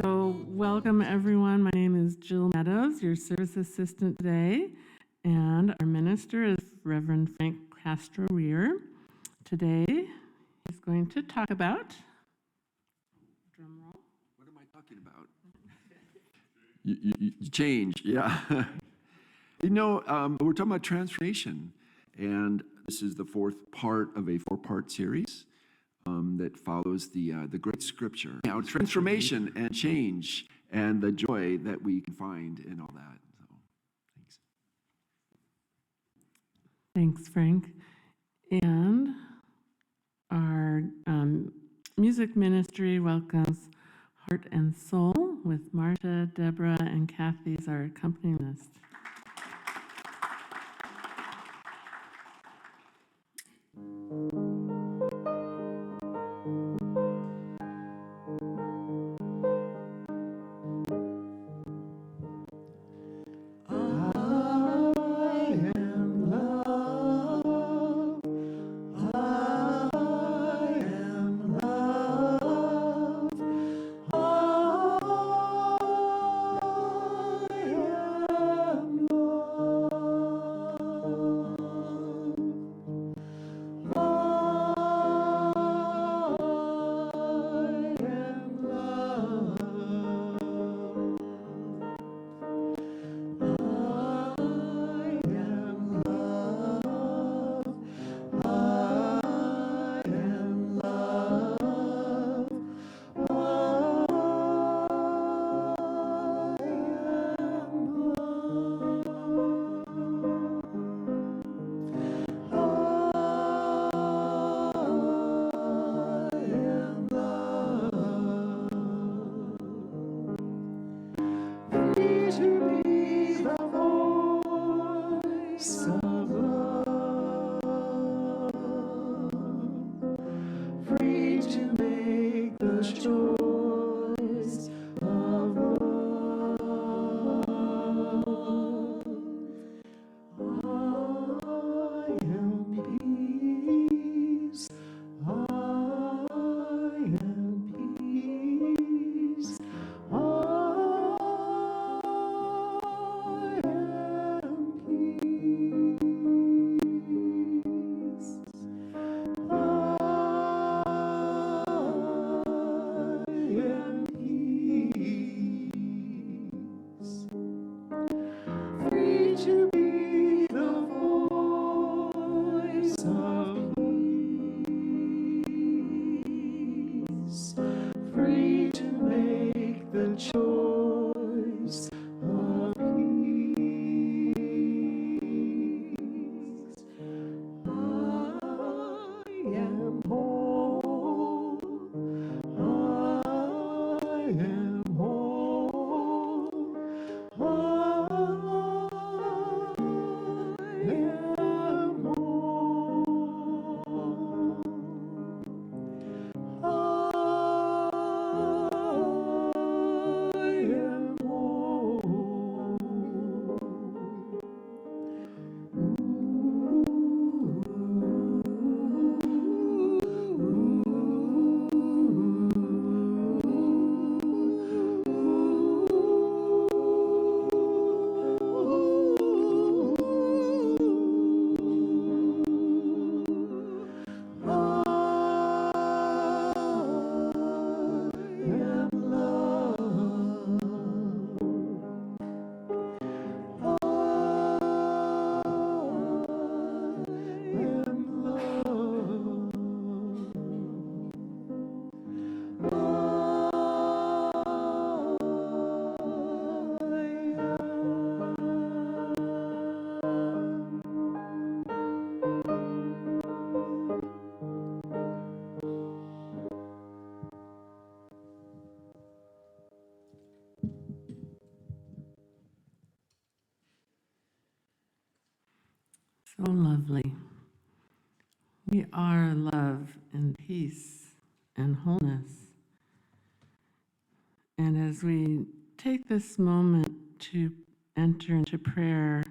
So welcome everyone. My name is Jill Meadows, your service assistant today, and our minister is Reverend Frank Castro-Wehr. Today he's going to talk about, drum roll. What am I talking about? you change, yeah. We're talking about transformation, and this is the fourth part of a four-part series that follows the great scripture. Now, transformation and change and the joy that we can find in all that. So, thanks. Thanks, Frank. And our music ministry welcomes Heart and Soul with Marcia, Debra, and Kathy as our accompanist. So lovely. We are love and peace and wholeness. And as we take this moment to enter into prayer,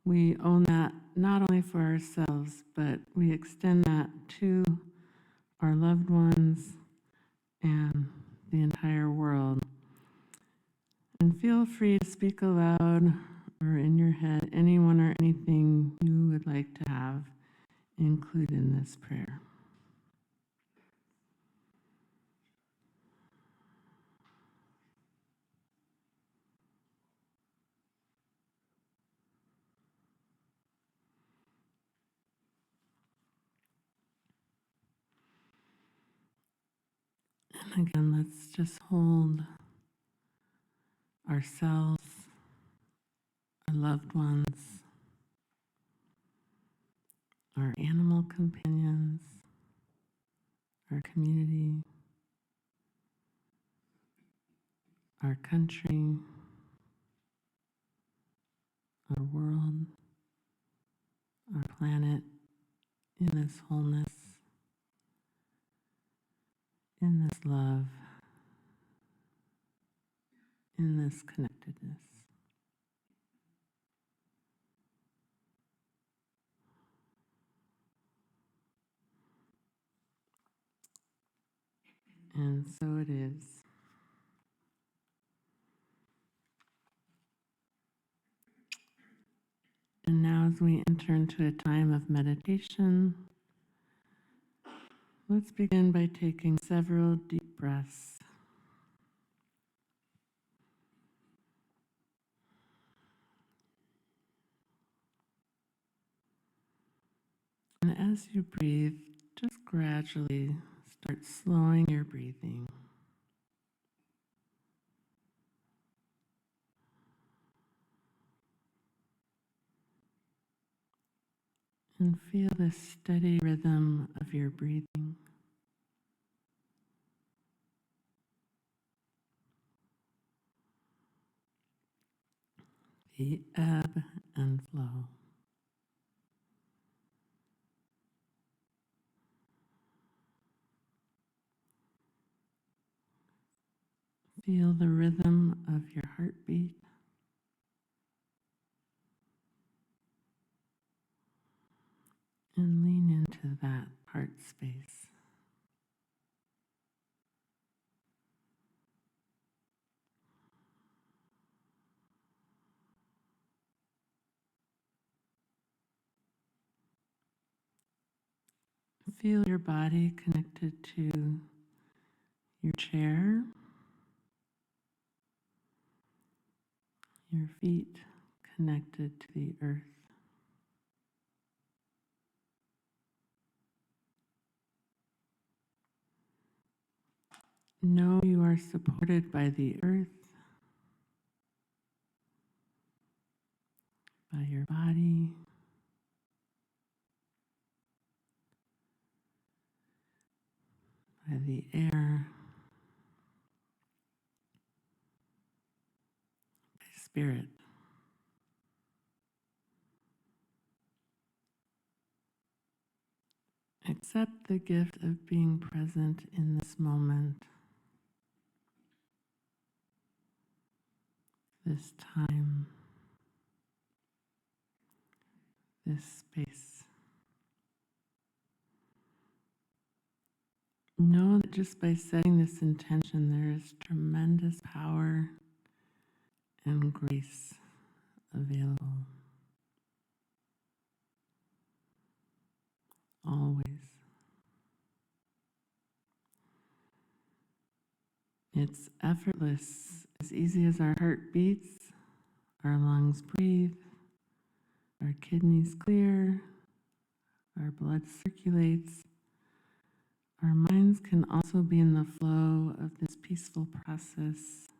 we own that not only for ourselves, but we extend that to our loved ones and the entire world. And feel free to speak aloud or in your head anyone or anything you would like to have included in this prayer. And again, let's just hold ourselves, our loved ones, our animal companions, our community, our country, our world, our planet in this wholeness, in this love, in this connectedness. And so it is. And now, as we enter into a time of meditation, let's begin by taking several deep breaths. And as you breathe, just gradually start slowing your breathing. And feel the steady rhythm of your breathing. The ebb and flow. Feel the rhythm of your heartbeat. And lean into that heart space. Feel your body connected to your chair, your feet connected to the earth. Know you are supported by the earth, by your body, by the air, by spirit. Accept the gift of being present in this moment, this time, this space. Know that just by setting this intention, there is tremendous power and grace available. Always. It's effortless, as easy as our heart beats, our lungs breathe, our kidneys clear, our blood circulates. Our minds can also be in the flow of this peaceful process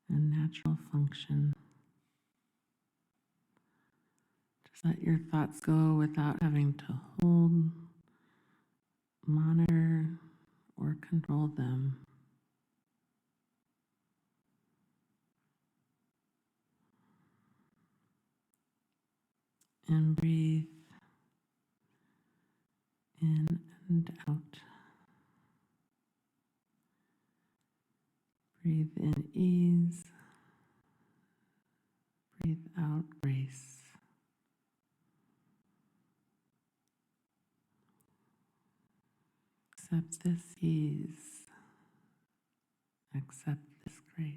and natural function. Just let your thoughts go without having to hold, monitor, or control them. And breathe in and out. Breathe in ease. Breathe out grace. Accept this ease, accept this grace.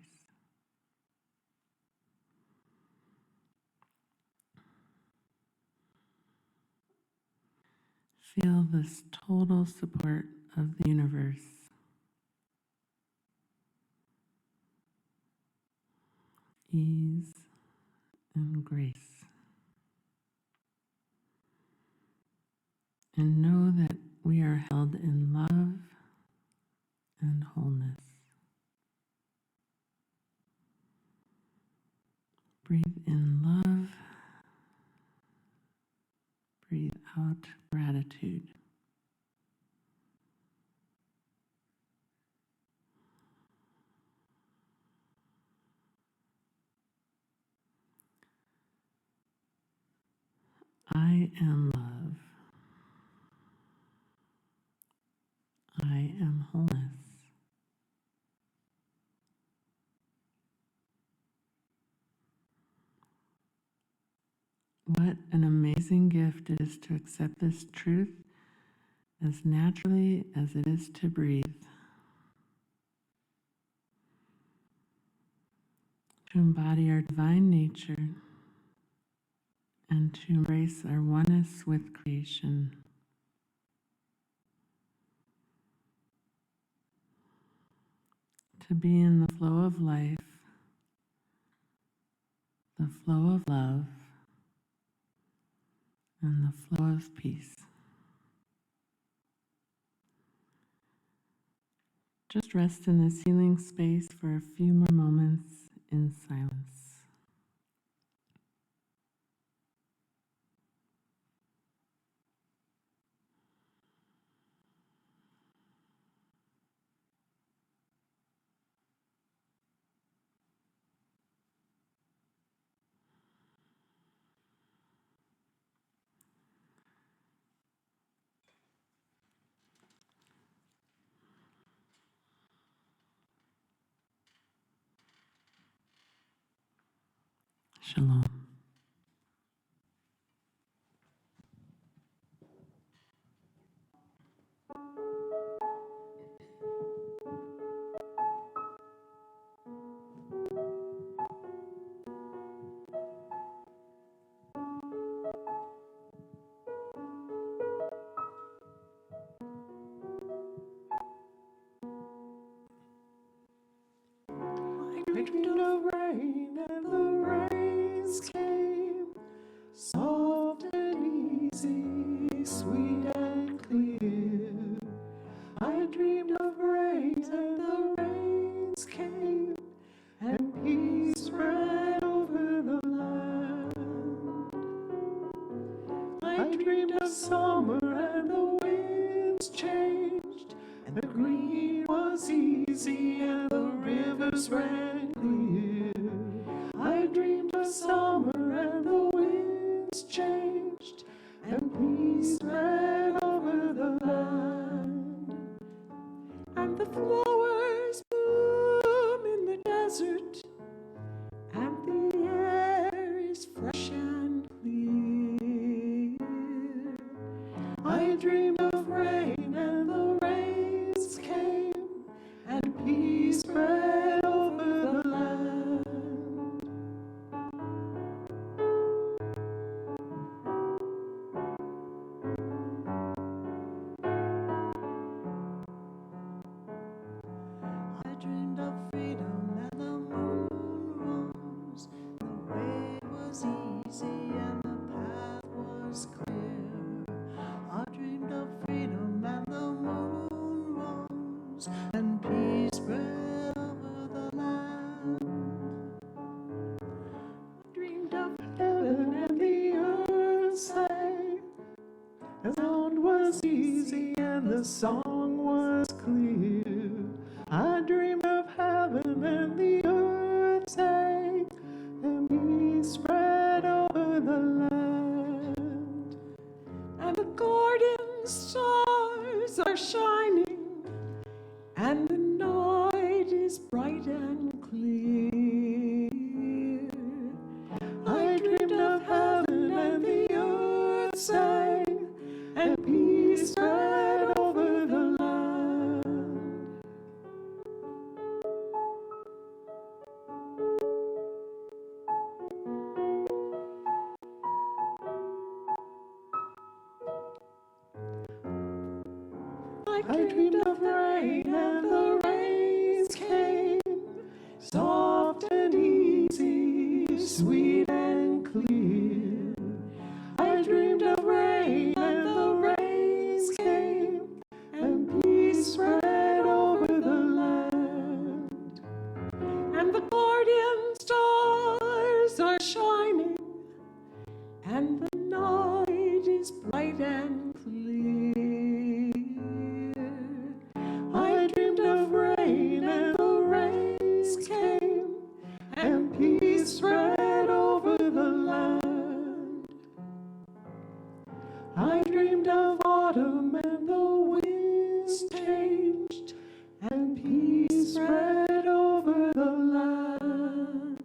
Feel this total support of the universe. Ease and grace. And know that we are held in love and wholeness. Breathe in love. Breathe out gratitude. I am love. I am wholeness. What an amazing gift it is to accept this truth as naturally as it is to breathe. To embody our divine nature and to embrace our oneness with creation. To be in the flow of life, the flow of love, and the flow of peace. Just rest in this healing space for a few more moments in silence. Shalom. I dreamed of rain and the rains came, soft and easy, sweet and clear. I dreamed of rain and the rains came, and peace spread over the land. I dreamed of summer and the winds changed, and the green was easy and the rivers ran clear. I dreamed of summer and the winds changed, and peace spread over the land. And the flowers bloom in the desert, and the air is fresh and clear. I dreamed of rain and the rains came, and peace spread over the land. I dreamed of freedom and the moon rose. The way was easy and the path was clear. I dreamed of freedom and the moon rose, and peace spread over the land. I dreamed of heaven and the earth sang. The sound was easy and the song was clear. I dreamed of heaven and the earth sang, and peace spread over the land. And the garden stars are shining, and the night is bright and clear. I dreamed of heaven and the earth sang, and peace spread over the I dreamed of rain and the rains came, soft and easy, sweet and clear. I dreamed of rain and the rains came, and peace spread over the land. And the guardian stars are shining, and the night is bright and clear. I dreamed of rain and the rains came, and peace spread over the land. I dreamed of autumn and the winds changed, and peace spread over the land.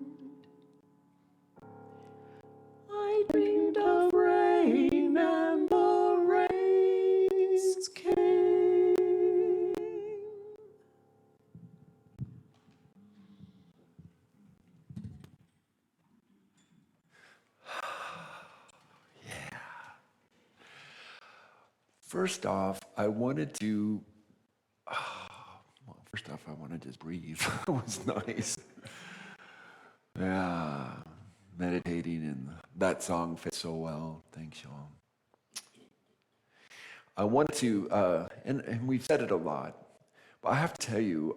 I dreamed of rain and the rains came. First off, I wanted to just breathe. It was nice. Yeah, meditating, and that song fits so well. Thanks, y'all. I want to, and we've said it a lot, but I have to tell you,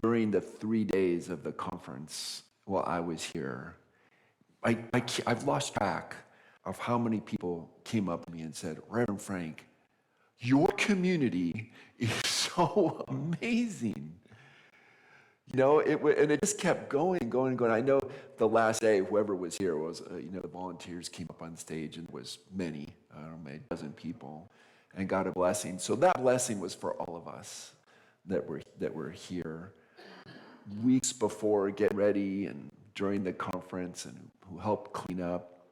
during the 3 days of the conference while I was here, I've lost track of how many people came up to me and said, Reverend Frank, your community is so amazing. You know, and it just kept going and going and going. I know the last day, whoever was here was, the volunteers came up on stage, and there was many, I don't know, maybe a dozen people, and got a blessing. So that blessing was for all of us that were here weeks before, getting ready, and during the conference, and who helped clean up.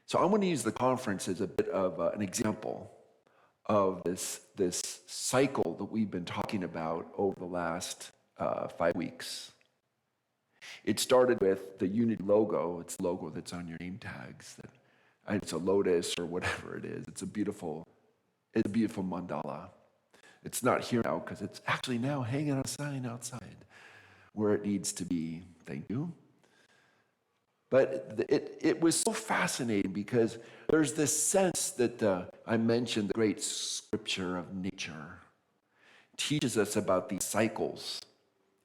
So I want to use the conference as a bit of an example of this cycle that we've been talking about over the last 5 weeks. It started with the Unity logo. It's the logo that's on your name tags. It's a lotus or whatever it is. It's a beautiful mandala. It's not here now because it's actually now hanging on a sign outside where it needs to be. Thank you. But it was so fascinating because there's this sense that I mentioned, the great scripture of nature teaches us about these cycles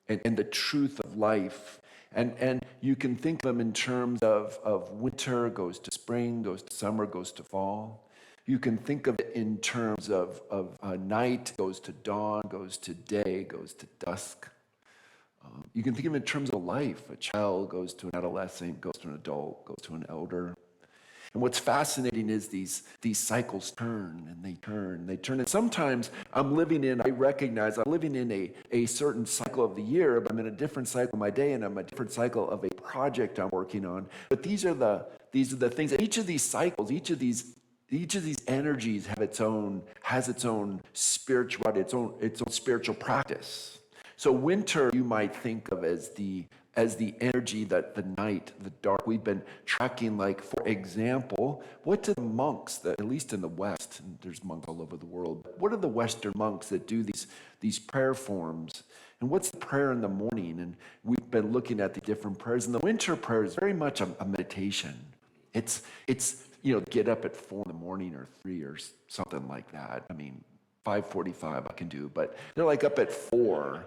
and the truth of life. And you can think of them in terms of winter goes to spring, goes to summer, goes to fall. You can think of it in terms of night goes to dawn, goes to day, goes to dusk. You can think of it in terms of life. A child goes to an adolescent, goes to an adult, goes to an elder. And what's fascinating is these cycles turn and they turn, they turn. And sometimes I recognize I'm living in a certain cycle of the year, but I'm in a different cycle of my day, and I'm a different cycle of a project I'm working on. But these are the things. And each of these cycles, each of these energies has its own spirituality, its own spiritual practice. So winter you might think of as the energy, that the night, the dark. We've been tracking, like, for example, what do the monks, that at least in the West, and there's monks all over the world, what are the Western monks that do these prayer forms? And what's the prayer in the morning? And we've been looking at the different prayers. And the winter prayer is very much a meditation. It's get up at 4 in the morning or 3 or something like that. I mean, 5:45 I can do, but they're like up at 4.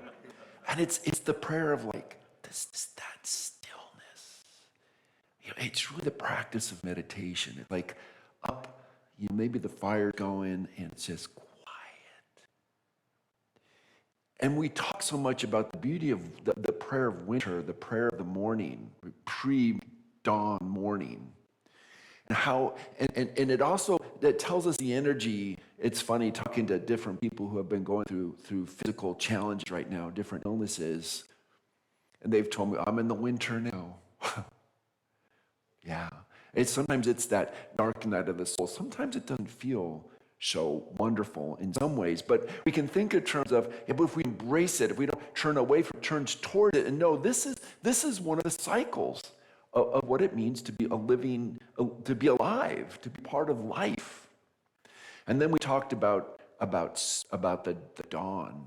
And it's the prayer of, like, that stillness. It's really the practice of meditation. It's like up, maybe the fire's going and it's just quiet. And we talk so much about the beauty of the prayer of winter, the prayer of the morning, pre-dawn morning. And how, and it also, that tells us the energy. It's funny talking to different people who have been going through physical challenges right now, different illnesses. And they've told me, I'm in the winter now. Yeah. Sometimes it's that dark night of the soul. Sometimes it doesn't feel so wonderful in some ways. But we can think in terms of, if we embrace it, if we don't turn away from it, turn toward it, and know this is one of the cycles of what it means to be to be alive, to be part of life. And then we talked about about the dawn,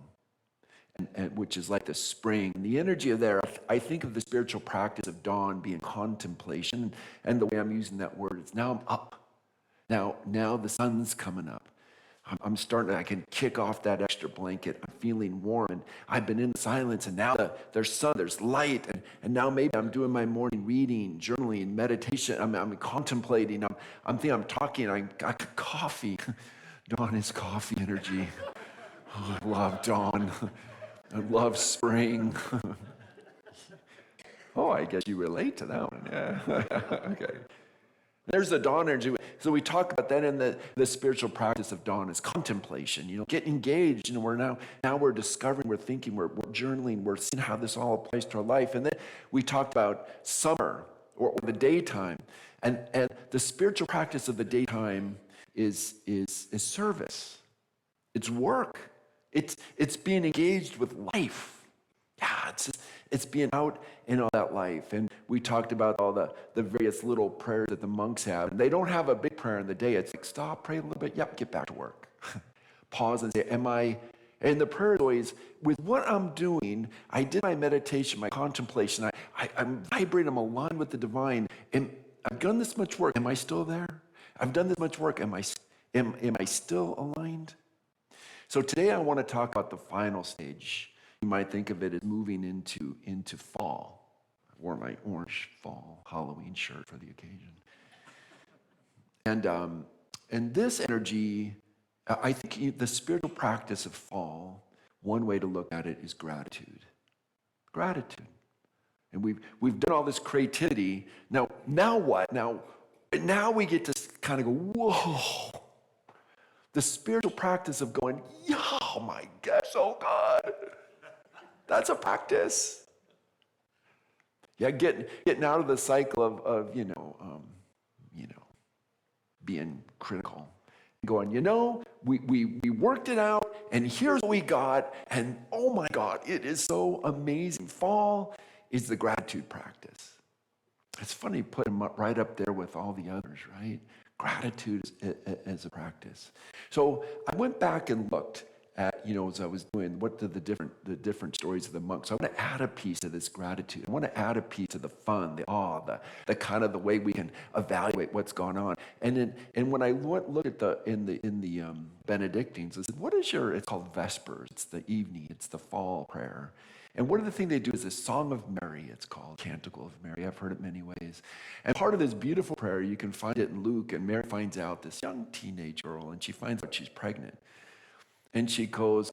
and which is like the spring. And the energy of there, I think of the spiritual practice of dawn being contemplation, and the way I'm using that word is now I'm up. Now the sun's coming up. I'm starting, I can kick off that extra blanket. I'm feeling warm, and I've been in silence, and now there's sun, there's light, and now maybe I'm doing my morning reading, journaling, meditation. I'm contemplating. I'm thinking, I'm talking. I got coffee. Dawn is coffee energy. Oh, I love dawn. I love spring. Oh, I guess you relate to that one. Yeah. Okay. There's the dawn energy. So we talk about that in the spiritual practice of dawn is contemplation. Get engaged. We're now we're discovering, we're thinking, we're journaling, we're seeing how this all applies to our life. And then we talked about summer or the daytime. And the spiritual practice of the daytime is service. It's work. It's being engaged with life. Yeah, it's being out in all that life. And we talked about all the various little prayers that the monks have. And they don't have a big prayer in the day. It's like, stop, pray a little bit, yep, get back to work. Pause and say, and the prayer is always, with what I'm doing, I did my meditation, my contemplation, I'm vibrating, I'm aligned with the divine. And I've done this much work, am I still there? I've done this much work, am I still aligned? So today I want to talk about the final stage. You might think of it as moving into fall. I wore my orange fall Halloween shirt for the occasion. And this energy, I think the spiritual practice of fall, one way to look at it is gratitude. Gratitude. And we've done all this creativity. Now what? Now we get to kind of go, whoa. The spiritual practice of going, oh my gosh, oh God. That's a practice. Yeah, getting out of the cycle of being critical. Going, we worked it out, and here's what we got, and oh my God, it is so amazing. Fall is the gratitude practice. It's funny, put them right up there with all the others, right? Gratitude as a practice. So I went back and looked at, as I was doing, what are the different stories of the monks. I want to add a piece of this gratitude. I want to add a piece of the fun, the awe, the kind of the way we can evaluate what's going on. And when I look at the Benedictines, I said, it's called Vespers. It's the evening. It's the fall prayer. And one of the things they do is a Song of Mary, it's called, Canticle of Mary. I've heard it many ways. And part of this beautiful prayer, you can find it in Luke, and Mary finds out, this young teenage girl, and she finds out she's pregnant. And she goes,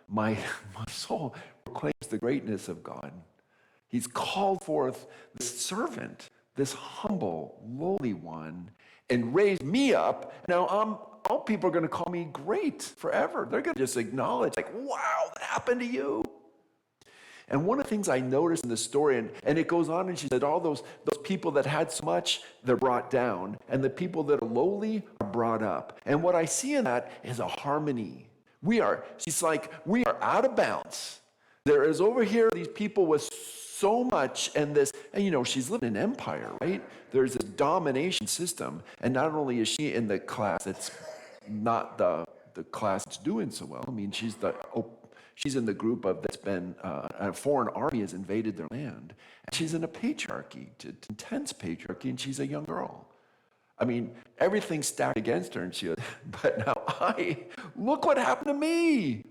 my soul proclaims the greatness of God. He's called forth this servant, this humble, lowly one, and raised me up. Now all people are going to call me great forever. They're going to just acknowledge, like, wow, that happened to you. And one of the things I noticed in the story, and it goes on, and she said, all those people that had so much, they're brought down. And the people that are lowly are brought up. And what I see in that is a harmony. She's like, we are out of bounds. There is over here these people with so much, and she's living in an empire, right? There's this domination system. And not only is she in the class that's not the class that's doing so well. I mean, she's in the group that's been, a foreign army has invaded their land. And she's in a patriarchy, intense patriarchy, and she's a young girl. I mean, everything's stacked against her, and she goes, but now look what happened to me.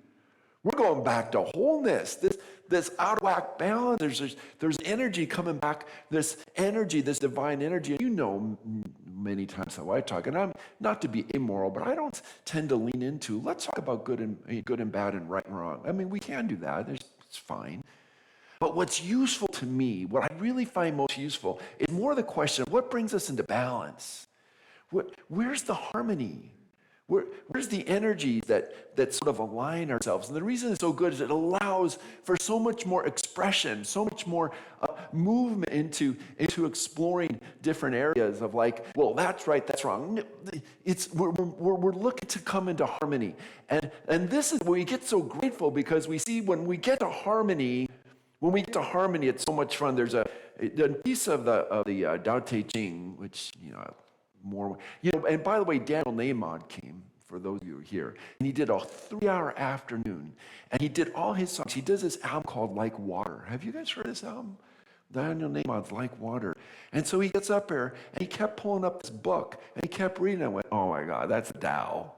We're going back to wholeness, this out of whack balance. There's energy coming back, this energy, this divine energy. Many times how I talk, and I'm not to be immoral, but I don't tend to lean into, let's talk about good and bad and right and wrong. I mean, we can do that. It's fine. But what's useful to me, what I really find most useful, is more the question of what brings us into balance. Where's the harmony? Where's the energy that sort of align ourselves? And the reason it's so good is it allows for so much more expression, so much more movement into exploring different areas of like, well, that's right, that's wrong. We're looking to come into harmony, and this is where we get so grateful, because we see when we get to harmony, it's so much fun. There's a piece of the Tao Te Ching, which more, and by the way, Daniel Nahmod came for those of you who are here. And he did a 3-hour afternoon. And he did all his songs. He does this album called Like Water. Have you guys heard of this album? Daniel Nahmon's Like Water. And so he gets up there, and he kept pulling up this book, and he kept reading it. I went, oh my God, that's Tao.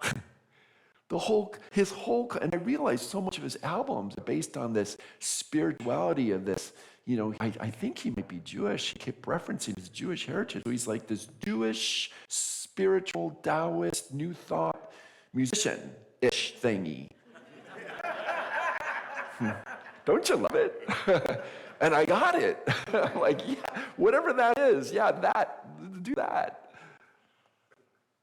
And I realized so much of his albums are based on this spirituality of this, I think he might be Jewish. He kept referencing his Jewish heritage. So he's like this Jewish, spiritual, Taoist, New Thought musician-ish thingy. Don't you love it? And I got it. Like, yeah, whatever that is, do that.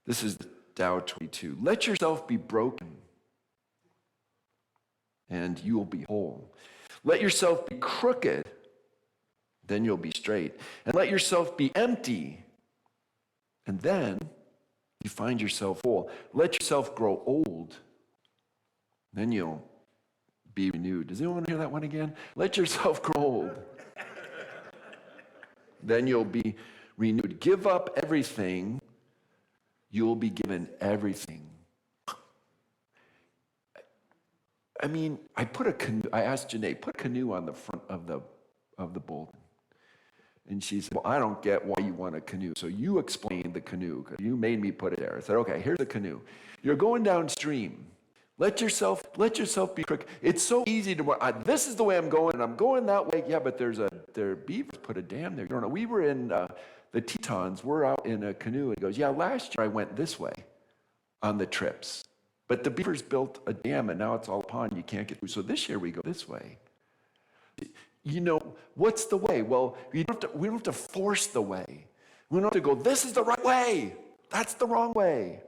This is Tao 22. Let yourself be broken, and you will be whole. Let yourself be crooked, then you'll be straight. And let yourself be empty, and then you find yourself whole. Let yourself grow old, then you'll be renewed. Does anyone want to hear that one again? Let yourself grow old, then you'll be renewed. Give up everything, you'll be given everything. I mean, I asked Janae, put a canoe on the front of the bulletin. And she said, well, I don't get why you want a canoe. So you explain the canoe, because you made me put it there. I said, okay, here's the canoe. You're going downstream. Let yourself be quick. It's so easy to, this is the way I'm going, and I'm going that way. Yeah, but their beavers put a dam there. You don't know. We were in the Tetons. We're out in a canoe. And he goes, yeah, last year I went this way on the trips. But the beavers built a dam, and now it's all pond. You can't get through. So this year we go this way. What's the way? Well, we don't have to force the way. We don't have to go, this is the right way. That's the wrong way.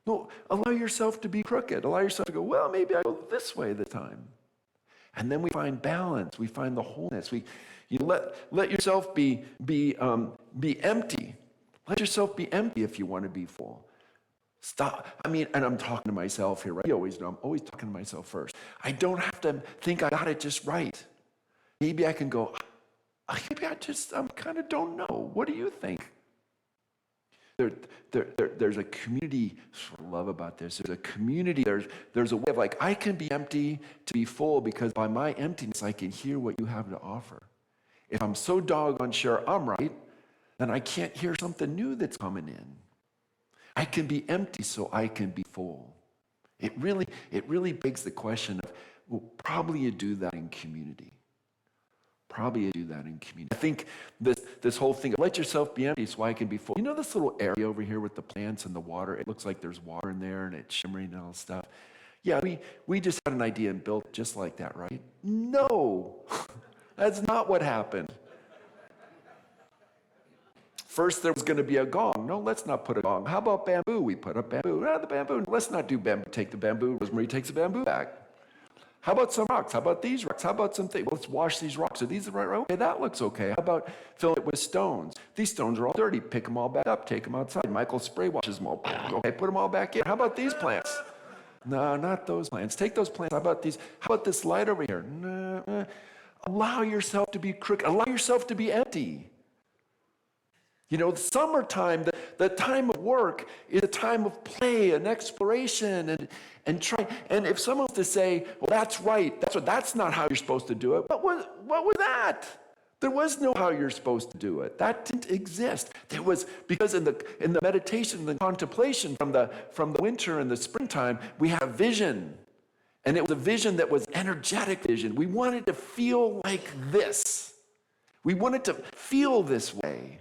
No, allow yourself to be crooked. Allow yourself to go, well, maybe I go this way this time. And then we find balance. We find the wholeness. Let yourself be empty. Let yourself be empty if you want to be full. Stop. and I'm talking to myself here, right? You always know I'm always talking to myself first. I don't have to think I got it just right. Maybe I can go, maybe I kind of don't know. What do you think? There's a community, I love about this. There's a community, there's a way of I can be empty to be full, because by my emptiness, I can hear what you have to offer. If I'm so doggone sure I'm right, then I can't hear something new that's coming in. I can be empty so I can be full. It really begs the question of, well, probably you do that in community. Probably you do that in community. I think this whole thing of let yourself be empty so I can be full. You know this little area over here with the plants and the water? It looks like there's water in there and it's shimmering and all this stuff. Yeah, we just had an idea and built it just like that, right? No, that's not what happened. First there was going to be a gong. No, let's not put a gong. How about bamboo? We put up bamboo. The bamboo. Let's not do bamboo. Take the bamboo. Rosemary takes the bamboo back. How about some rocks? How about these rocks? How about some things? Let's wash these rocks. Are these the right? Okay, that looks okay. How about filling it with stones? These stones are all dirty. Pick them all back up. Take them outside. Michael spray washes them all. Okay, put them all back in. How about these plants? No, not those plants. Take those plants. How about these? How about this light over here? No. Allow yourself to be crooked. Allow yourself to be empty. The summertime, the time of work is a time of play and exploration and try. And if someone was to say, well, that's right, that's not how you're supposed to do it. What was that? There was no how you're supposed to do it. That didn't exist. There was, because in the meditation, the contemplation from the winter and the springtime, we had a vision. And it was a vision that was energetic vision. We wanted to feel like this. We wanted to feel this way.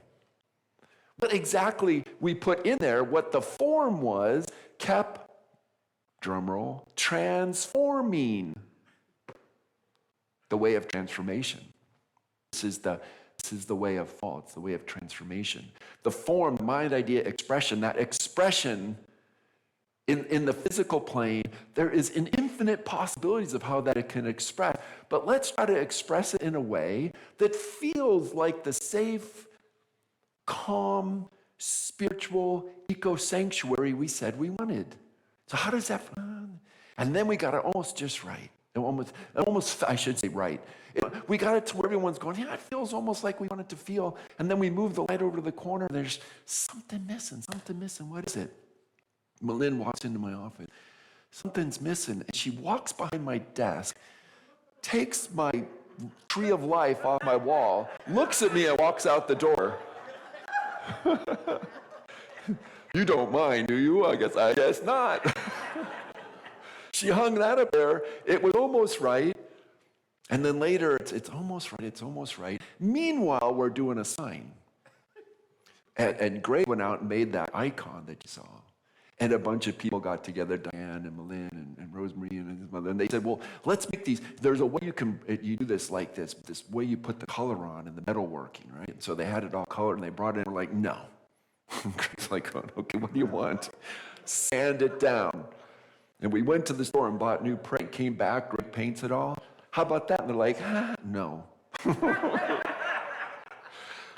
What exactly we put in there, what the form was, kept, drumroll, transforming. The way of transformation. This is the way of fall. It's the way of transformation. The form, mind, idea, expression, that expression in the physical plane, there is an infinite possibilities of how that it can express. But let's try to express it in a way that feels like the safe, calm, spiritual eco-sanctuary we said we wanted. So how does that fun? And then we got it almost just right. Almost, I should say right. We got it to where everyone's going, yeah, it feels almost like we want it to feel. And then we move the light over to the corner. There's something missing. What is it? Malin walks into my office. Something's missing. And she walks behind my desk, takes my tree of life off my wall, looks at me and walks out the door. You don't mind, do you? I guess not. She hung that up there. It was almost right. And then later, it's almost right, it's almost right. Meanwhile, we're doing a sign. And Greg went out and made that icon that you saw. And a bunch of people got together, Diane and Malin and Rosemary and his mother, and they said, well, let's make these. There's a way you do this like this way you put the color on and the metalworking, right? And so they had it all colored, and they brought it in, and we're like, no. Greg's like, oh, okay, what do you want? Sand it down. And we went to the store and bought new paint, came back, Greg paints it all. How about that? And they're like, no.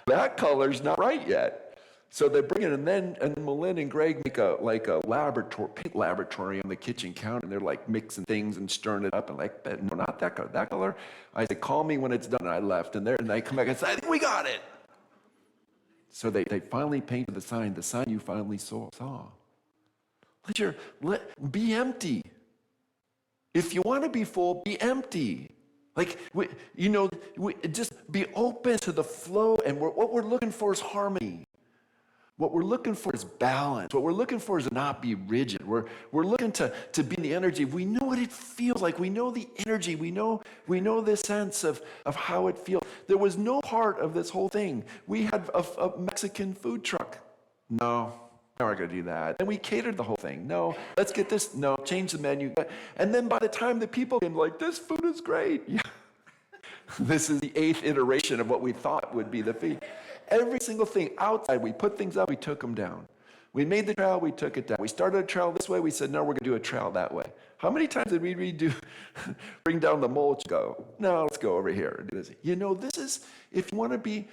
That color's not right yet. So they bring it, and then Malin and Greg make a paint laboratory on the kitchen counter, and they're like mixing things and stirring it up, and like, no, not that color, that color. I said, call me when it's done. And I left, and they come back and say, I think we got it. So they finally painted the sign you finally saw. Be empty. If you want to be full, be empty. Like, just be open to the flow, and what we're looking for is harmony. What we're looking for is balance. What we're looking for is not be rigid. We're looking to be in the energy. We know what it feels like. We know the energy. We know the sense of how it feels. There was no part of this whole thing. We had a Mexican food truck. No, we're going to do that. Then we catered the whole thing. No, let's get this. No, change the menu. And then by the time the people came, like, this food is great. Yeah. This is the 8th iteration of what we thought would be the feed. Every single thing outside, we put things up, we took them down. We made the trail, we took it down. We started a trail this way, we said, no, we're going to do a trail that way. How many times did we bring down the mulch, go, no, let's go over here and do this. This is, if you want to be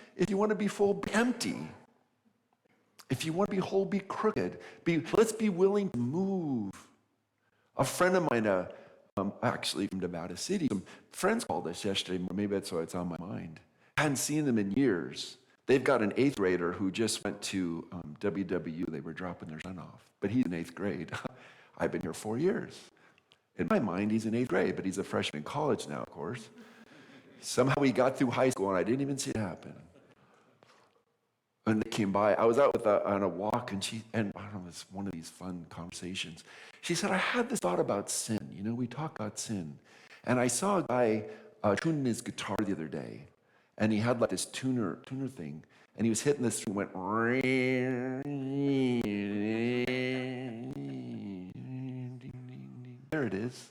full, be empty. If you want to be whole, be crooked. Let's be willing to move. A friend of mine, actually from Nevada City, some friends called us yesterday, maybe that's why it's on my mind. I hadn't seen them in years. They've got an 8th grader who just went to WW. They were dropping their son off, but he's in 8th grade. I've been here 4 years. In my mind, he's in 8th grade, but he's a freshman in college now, of course. Somehow he got through high school, and I didn't even see it happen. And they came by. I was out on a walk, and I don't know, it's one of these fun conversations. She said, I had this thought about sin. We talk about sin. And I saw a guy tuning his guitar the other day. And he had like this tuner thing, and he was hitting this and went, there it is.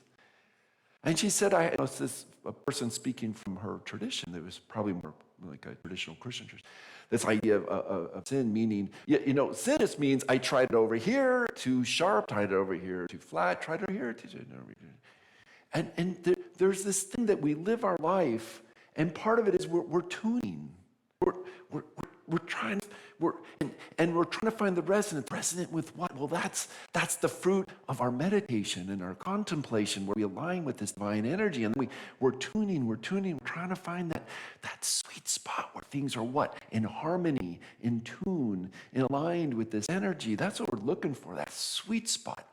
And she said, it's this a person speaking from her tradition that was probably more like a traditional Christian church. This idea of sin, meaning, sin just means I tried it over here, too sharp, tried it over here, too flat, tried it over here, too over here. And there's this thing that we live our life. And part of it is we're tuning. We're trying to find the resonance. Resonant with what? Well, that's the fruit of our meditation and our contemplation, where we align with this divine energy, and we're tuning. We're trying to find that sweet spot where things are what? In harmony, in tune, aligned with this energy. That's what we're looking for. That sweet spot.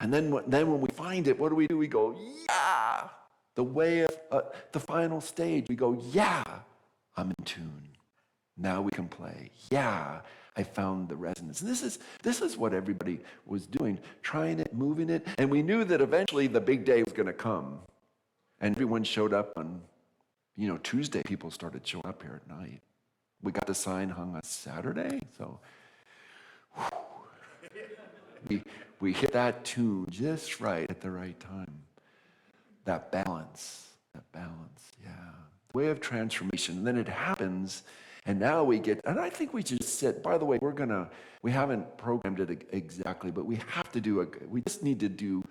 And then when we find it, what do? We go, yeah. The way of the final stage, we go, yeah, I'm in tune. Now we can play. Yeah, I found the resonance. And this is what everybody was doing, trying it, moving it. And we knew that eventually the big day was going to come. And everyone showed up on, Tuesday, people started showing up here at night. We got the sign hung on Saturday, so we hit that tune just right at the right time. That balance, yeah. The way of transformation. And then it happens, and now we get, and I think we just said, by the way, we haven't programmed it exactly, but we just need to do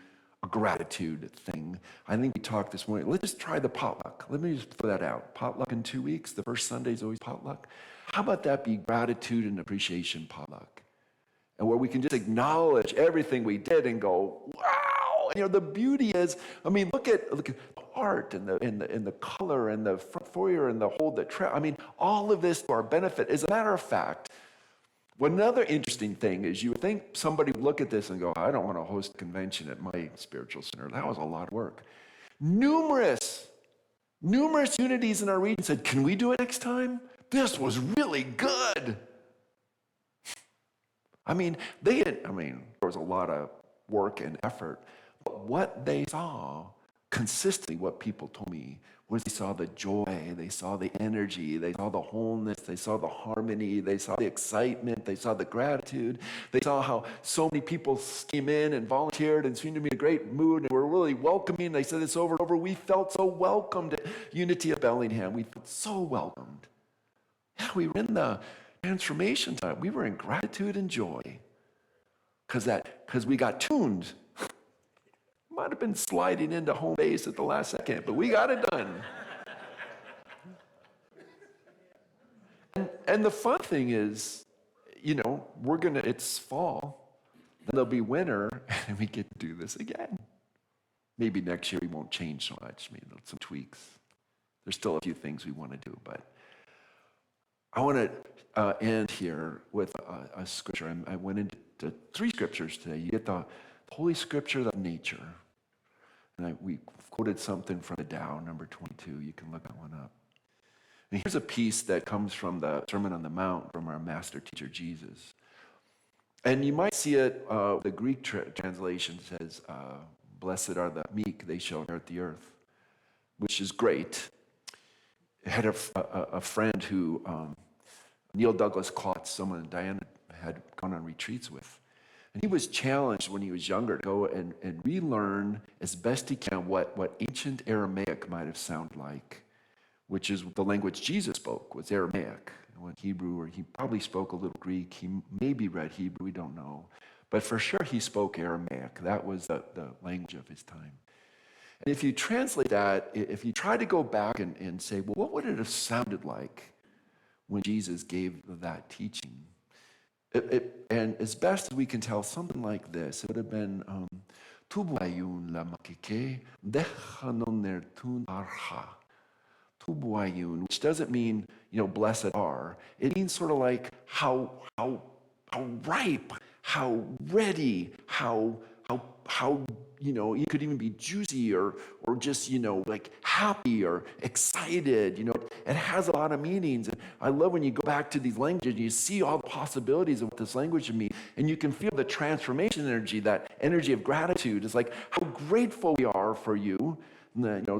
a gratitude thing. I think we talked this morning, let's just try the potluck. Let me just throw that out. Potluck in 2 weeks, the first Sunday is always potluck. How about that be gratitude and appreciation potluck? And where we can just acknowledge everything we did and go, wow. The beauty is, look at the art and the color and the front foyer and the whole, all of this to our benefit. As a matter of fact, Well, another interesting thing is you would think somebody would look at this and go, I don't want to host a convention at my spiritual center. That was a lot of work. Numerous unities in our region said, can we do it next time? This was really good. There was a lot of work and effort, but what they saw consistently, what people told me, was they saw the joy, they saw the energy, they saw the wholeness, they saw the harmony, they saw the excitement, they saw the gratitude, they saw how so many people came in and volunteered and seemed to be in a great mood and were really welcoming. They said this over and over. We felt so welcomed at Unity of Bellingham. We felt so welcomed. Yeah, we were in the transformation time. We were in gratitude and joy because we got tuned. Might have been sliding into home base at the last second, but we got it done. And the fun thing is, it's fall, then there'll be winter, and we get to do this again. Maybe next year we won't change so much, maybe some tweaks. There's still a few things we want to do, but I want to end here with a scripture. I went into 3 scriptures today. You get the Holy Scripture of nature. And we quoted something from the Tao, number 22. You can look that one up. And here's a piece that comes from the Sermon on the Mount from our master teacher, Jesus. And you might see it, the Greek translation says, blessed are the meek, they shall inherit the earth, which is great. I had a friend who, Neil Douglas Klotz, someone Diana had gone on retreats with. And he was challenged when he was younger to go and relearn as best he can what ancient Aramaic might have sounded like, which is the language Jesus spoke, was Aramaic. What Hebrew, or he probably spoke a little Greek. He maybe read Hebrew, we don't know. But for sure he spoke Aramaic. That was the language of his time. And if you translate that, if you try to go back and say, well, what would it have sounded like when Jesus gave that teaching? And as best as we can tell, something like this. It would have been, Tubuayun la makike, dechanon tun arha. Tubuayun, which doesn't mean, blessed are. It means sort of like how ripe, how ready, how you could even be juicy or just, like happy or excited, It has a lot of meanings. And I love when you go back to these languages and you see all the possibilities of what this language means. And you can feel the transformation energy, that energy of gratitude. It's like how grateful we are for you. When how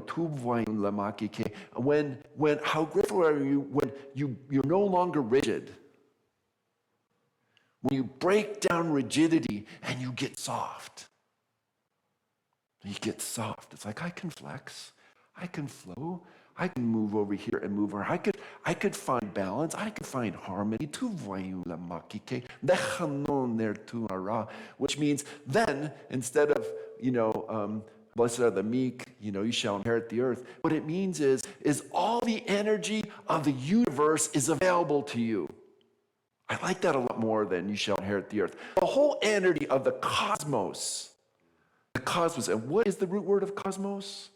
grateful are you when you're no longer rigid. When you break down rigidity and you get soft. You get soft. It's like I can flex, I can flow, I can move over here and move over. I could find balance, I could find harmony. Which means then instead of blessed are the meek, you shall inherit the earth. What it means is all the energy of the universe is available to you. I like that a lot more than you shall inherit the earth. The whole energy of the cosmos. The cosmos. And what is the root word of cosmos?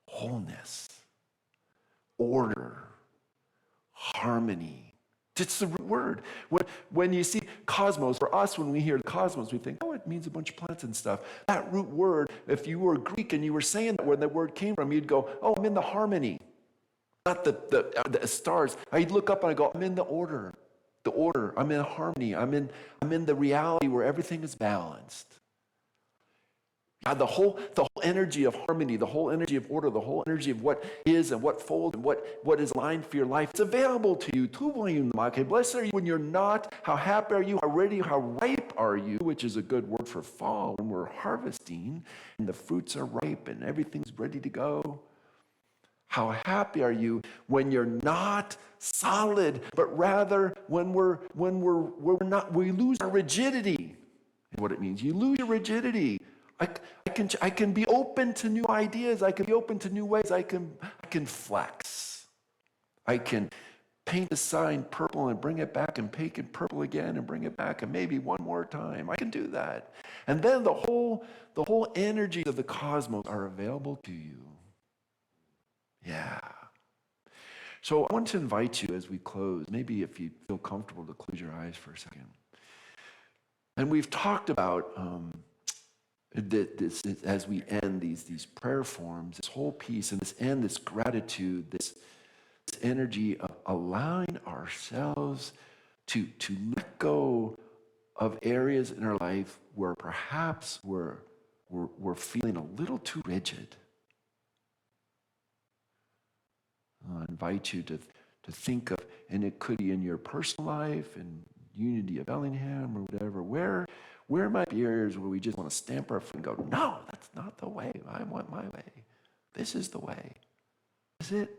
Wholeness, order, harmony. It's the root word. When you see cosmos, for us, when we hear cosmos, we think, it means a bunch of planets and stuff. That root word, if you were Greek and you were saying that where the word came from, you'd go, I'm in the harmony. Not the stars. I'd look up and I go, I'm in the order. The order. I'm in harmony. I'm in the reality where everything is balanced. The whole energy of harmony, the whole energy of order, the whole energy of what is and what folds and what is aligned for your life, it's available to you. Blessed are you when you're not. How happy are you? How ready, how ripe are you? Which is a good word for fall when we're harvesting and the fruits are ripe and everything's ready to go. How happy are you when you're not solid, but rather when we lose our rigidity. And what it means, you lose your rigidity. I can be open to new ideas. I can be open to new ways. I can flex. I can paint a sign purple and bring it back and paint it purple again and bring it back and maybe one more time. I can do that. And then the whole energies of the cosmos are available to you. Yeah. So I want to invite you as we close, maybe if you feel comfortable to close your eyes for a second. And we've talked about this as we end these prayer forms, this whole piece, and this gratitude, this energy of allowing ourselves to let go of areas in our life where perhaps we're feeling a little too rigid. I invite you to think of, and it could be in your personal life, in Unity of Bellingham or whatever, where might be areas where we just want to stamp our foot and go, no, that's not the way. I want my way. This is the way. Is it?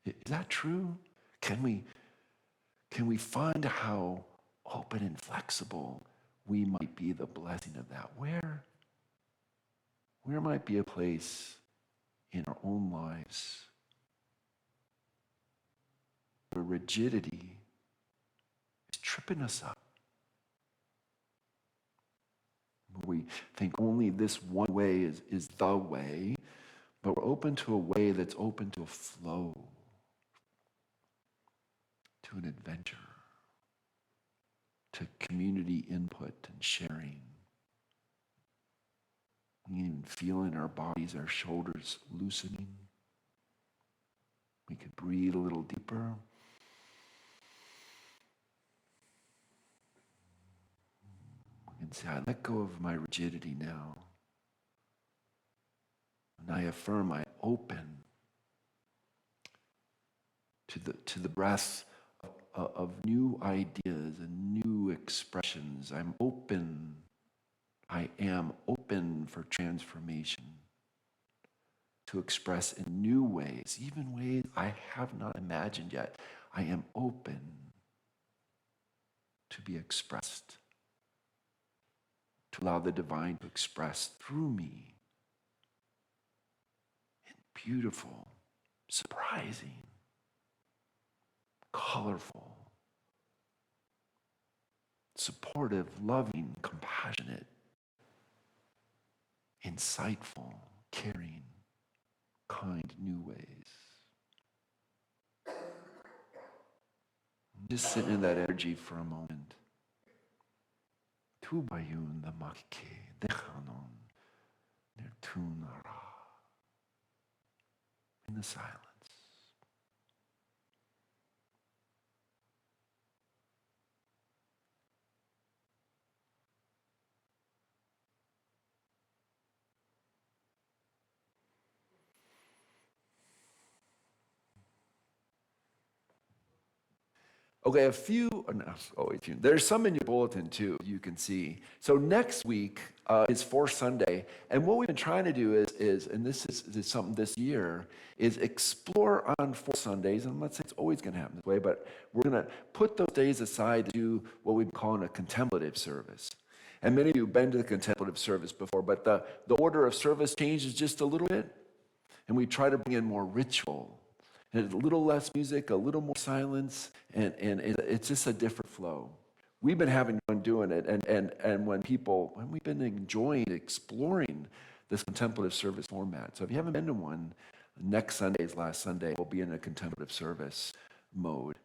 Is that true? Can we find how open and flexible we might be the blessing of that? Where might be a place in our own lives where rigidity is tripping us up? We think only this one way is the way, but we're open to a way that's open to a flow, to an adventure, to community input and sharing. We can even feel in our bodies, our shoulders loosening. We could breathe a little deeper. We can say, I let go of my rigidity now. And I affirm I open to the breath of new ideas and new expressions. I am open for transformation, to express in new ways, even ways I have not imagined yet. I am open to be expressed, to allow the divine to express through me in beautiful, surprising, colorful, supportive, loving, compassionate, insightful, caring, kind, new ways. Just sit in that energy for a moment. Tu bayun the makike dechanon nertunara. In the silence. Okay, there's some in your bulletin too, you can see. So next week is Fourth Sunday, and what we've been trying to do is and this is something this year, is explore on Fourth Sundays, and I'm not saying it's always going to happen this way, but we're going to put those days aside to do what we've been calling a contemplative service. And many of you have been to the contemplative service before, but the order of service changes just a little bit, and we try to bring in more ritual. And a little less music, a little more silence, and it's just a different flow. We've been having fun doing it, and when we've been enjoying, exploring this contemplative service format. So if you haven't been to one, next Sunday's last Sunday, we'll be in a contemplative service mode.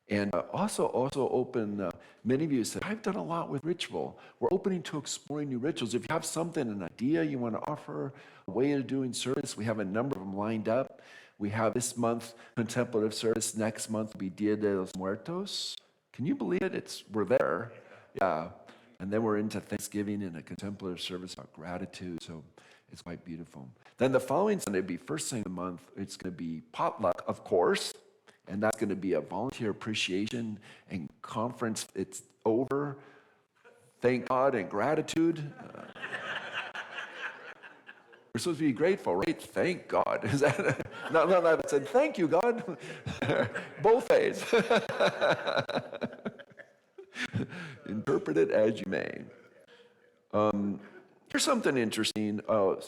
And also open, many of you said, I've done a lot with ritual. We're opening to exploring new rituals. If you have something, an idea you want to offer, a way of doing service, we have a number of them lined up. We have this month contemplative service. Next month will be Dia de los Muertos. Can you believe it? We're there. Yeah. And then we're into Thanksgiving and a contemplative service about gratitude. So it's quite beautiful. Then the following Sunday will be first Sunday of the month. It's going to be potluck, of course. And that's going to be a volunteer appreciation and conference. It's over. Thank God and gratitude. We're supposed to be grateful, right? Thank God. Is that no? That said, thank you, God. Both ways. Interpret it as you may. Here's something interesting.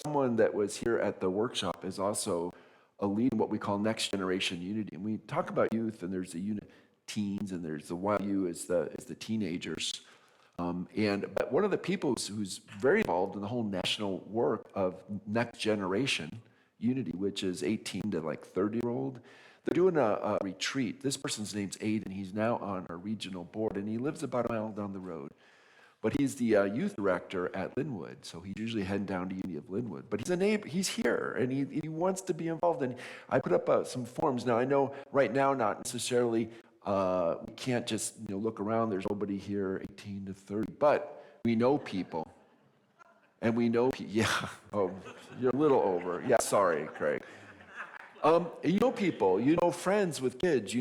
Someone that was here at the workshop is also a lead in what we call next generation unity. And we talk about youth, and there's the unit teens, and there's the YU is the teenagers. But one of the people who's very involved in the whole national work of next generation Unity, which is 18 to like 30-year-old. They're doing a retreat. This person's name's Aiden. He's now on our regional board, and he lives about a mile down the road. But he's the youth director at Linwood, so he's usually heading down to Unity of Linwood. But he's a neighbor. He's here, and he wants to be involved. And I put up some forms. Now, I know right now not necessarily, we can't just look around. There's nobody here 18 to 30. But we know people. And we know, yeah, oh, you're a little over. Yeah, sorry, Craig. You know people, friends with kids,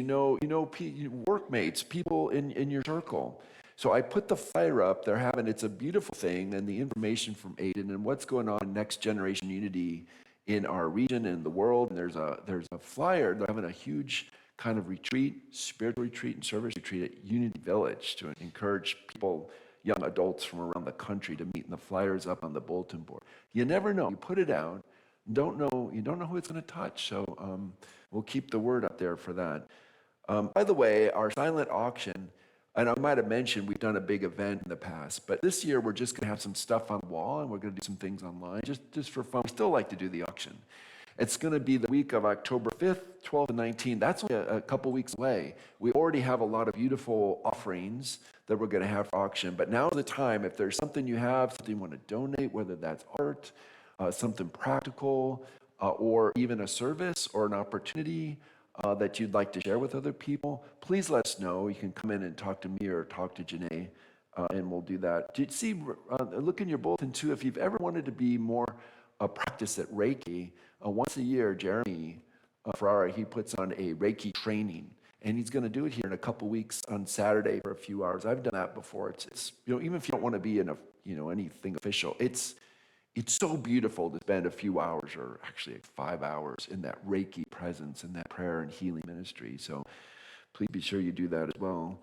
workmates, people in your circle. So I put the flyer up. It's a beautiful thing, and the information from Aiden and what's going on in Next Generation Unity in our region and the world. And there's a flyer. They're having a huge kind of retreat, spiritual retreat and service retreat at Unity Village to encourage people, young adults from around the country, to meet. And the flyer's up on the bulletin board. You never know. You put it out. You don't know who it's going to touch. So we'll keep the word up there for that. By the way, our silent auction, and I might have mentioned we've done a big event in the past, but this year we're just going to have some stuff on the wall, and we're going to do some things online just for fun. We still like to do the auction. It's going to be the week of October 5th, 12th, and 19th. That's only a couple weeks away. We already have a lot of beautiful offerings that we're going to have for auction, but now's the time. If there's something you have, something you want to donate, whether that's art, something practical, or even a service or an opportunity that you'd like to share with other people, please let us know. You can come in and talk to me or talk to Janae, and we'll do that. Do you see, look in your bulletin too, if you've ever wanted to be more practice at Reiki, once a year, Jeremy Ferrara, he puts on a Reiki training, and he's going to do it here in a couple weeks on Saturday for a few hours. I've done that before. It's even if you don't want to be in anything official, it's so beautiful to spend a few hours, or actually 5 hours, in that Reiki presence, in that prayer and healing ministry. So please be sure you do that as well.